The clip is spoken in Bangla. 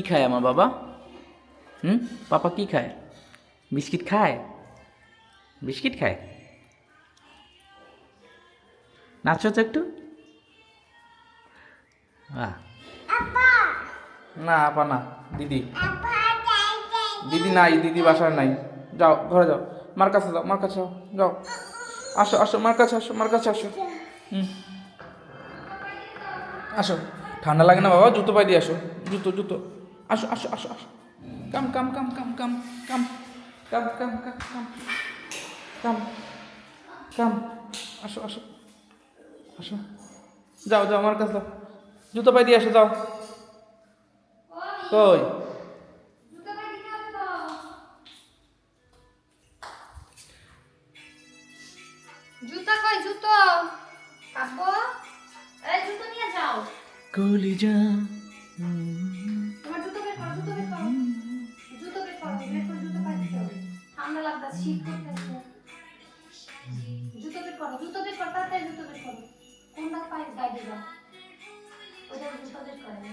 খায় আমার বাবা? পাপা কি খায়? বিস্কিট খায়? বিস্কিট খায়? নাচো তো একটু। না আপা না, দিদি। দিদি নাই, দিদি বাসায় নাই। যাও ঘরে যাও, মার কাছে যাও, মার কাছে যাও, যাও। আসো আসো, মার কাছে আসো, মার কাছে আসো। আসো, ঠান্ডা লাগে না বাবা? জুতো পাই দিয়ে আসো, জুতো জুতো। আসো আসো আসো আসো। কাম কাম কাম কাম কাম কাম কাম কাম কাম কাম কাম কাম। আসো আসো আসো। যাও যাও, আমার কাছে যাও, জুতো পাই দিয়ে আসো, যাও। কই? জুতা কই? জুতো কাপো, এই জুতো নিয়ে যাও। কলিজা। তোমার জুতো বের করো, জুতো বের করো, জুতো বের করো, বের করে জুতো পাই দিতে হবে। ঠান্ডা লাগছে, শীত করতেছে। জুতো বের করো, জুতো বের করো, তাড়াতাড়ি জুতো বের করো। কোনটা পাই গায়ে দিবা? ওইটা জুতো বের করে।